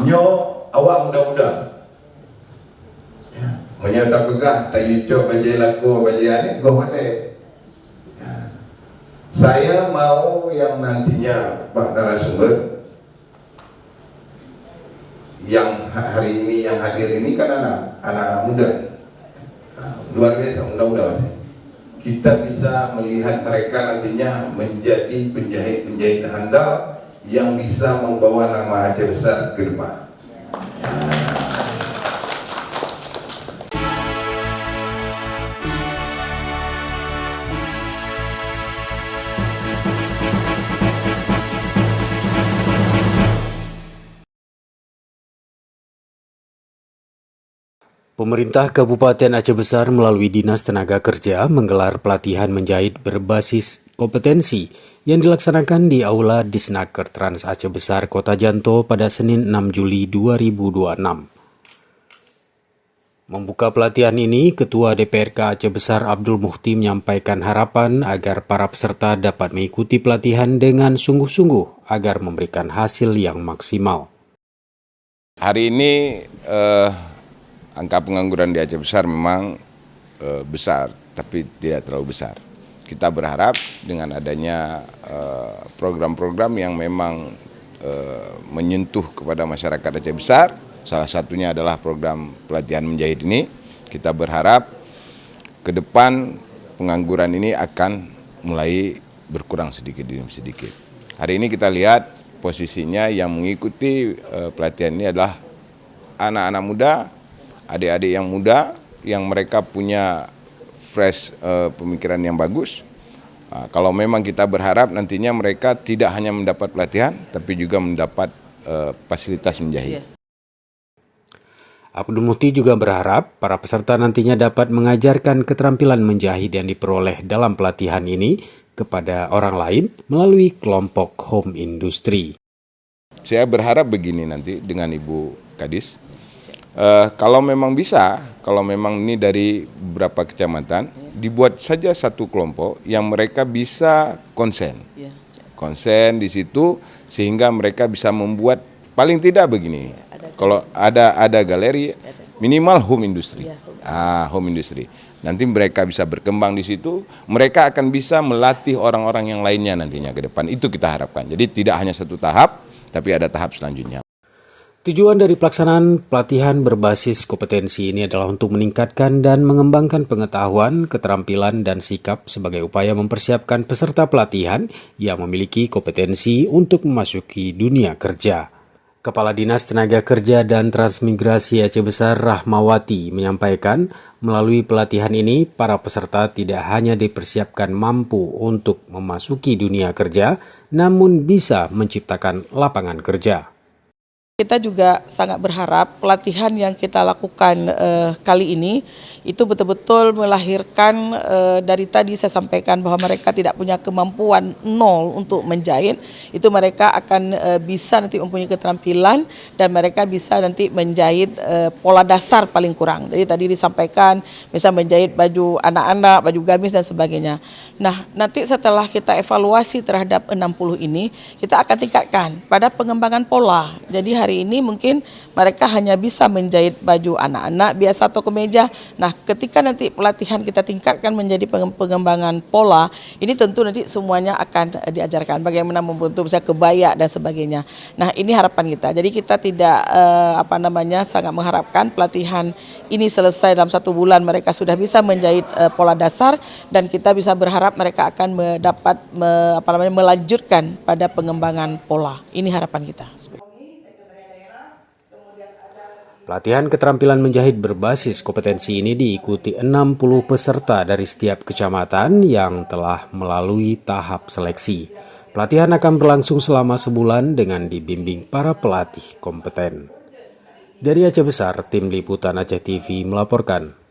Nyo awak muda-muda menyata pegah tayu cok bajai laku bajai ni go mate. Saya mau yang nantinya Pak narasumber yang hari ini yang hadir ini kan anak muda, luar biasa muda-muda. Kita bisa melihat mereka nantinya menjadi penjahit-penjahit handal yang bisa membawa nama Aceh besar ke depan. Pemerintah Kabupaten Aceh Besar melalui Dinas Tenaga Kerja menggelar pelatihan menjahit berbasis kompetensi yang dilaksanakan di Aula Disnaker Trans Aceh Besar Kota Janto pada Senin 6 Juli 2026. Membuka pelatihan ini, Ketua DPRK Aceh Besar Abdul Muhti menyampaikan harapan agar para peserta dapat mengikuti pelatihan dengan sungguh-sungguh agar memberikan hasil yang maksimal. Hari ini angka pengangguran di Aceh Besar memang besar, tapi tidak terlalu besar. Kita berharap dengan adanya program-program yang memang menyentuh kepada masyarakat Aceh Besar, salah satunya adalah program pelatihan menjahit ini, kita berharap ke depan pengangguran ini akan mulai berkurang sedikit demi sedikit. Hari ini kita lihat posisinya yang mengikuti pelatihan ini adalah anak-anak muda, adik-adik yang muda, yang mereka punya fresh pemikiran yang bagus. Kalau memang kita berharap nantinya mereka tidak hanya mendapat pelatihan, tapi juga mendapat fasilitas menjahit. Abdul Muhti juga berharap para peserta nantinya dapat mengajarkan keterampilan menjahit yang diperoleh dalam pelatihan ini kepada orang lain melalui kelompok home industry. Saya berharap begini nanti dengan Ibu Kadis, kalau memang bisa, kalau memang ini dari beberapa kecamatan, dibuat saja satu kelompok yang mereka bisa konsen di situ, sehingga mereka bisa membuat paling tidak begini. Kalau ada galeri, minimal home industry, home industry. Nanti mereka bisa berkembang di situ, mereka akan bisa melatih orang-orang yang lainnya nantinya ke depan. Itu kita harapkan. Jadi tidak hanya satu tahap, tapi ada tahap selanjutnya. Tujuan dari pelaksanaan pelatihan berbasis kompetensi ini adalah untuk meningkatkan dan mengembangkan pengetahuan, keterampilan, dan sikap sebagai upaya mempersiapkan peserta pelatihan yang memiliki kompetensi untuk memasuki dunia kerja. Kepala Dinas Tenaga Kerja dan Transmigrasi Aceh Besar Rahmawati menyampaikan, melalui pelatihan ini, para peserta tidak hanya dipersiapkan mampu untuk memasuki dunia kerja, namun bisa menciptakan lapangan kerja. Kita juga sangat berharap pelatihan yang kita lakukan kali ini itu betul-betul melahirkan dari tadi saya sampaikan bahwa mereka tidak punya kemampuan nol untuk menjahit, itu mereka akan bisa nanti mempunyai keterampilan dan mereka bisa nanti menjahit pola dasar paling kurang. Jadi tadi disampaikan bisa menjahit baju anak-anak, baju gamis dan sebagainya. Nah, nanti setelah kita evaluasi terhadap 60 ini, kita akan tingkatkan pada pengembangan pola. Jadi hari ini mungkin mereka hanya bisa menjahit baju anak-anak biasa atau kemeja. Nah, ketika nanti pelatihan kita tingkatkan menjadi pengembangan pola, ini tentu nanti semuanya akan diajarkan bagaimana membentuk misalnya kebaya dan sebagainya. Nah, ini harapan kita. Jadi kita tidak sangat mengharapkan pelatihan ini selesai dalam 1 bulan mereka sudah bisa menjahit pola dasar, dan kita bisa berharap mereka akan dapat melanjutkan pada pengembangan pola. Ini harapan kita. Pelatihan keterampilan menjahit berbasis kompetensi ini diikuti 60 peserta dari setiap kecamatan yang telah melalui tahap seleksi. Pelatihan akan berlangsung selama sebulan dengan dibimbing para pelatih kompeten. Dari Aceh Besar, Tim Liputan Aceh TV melaporkan.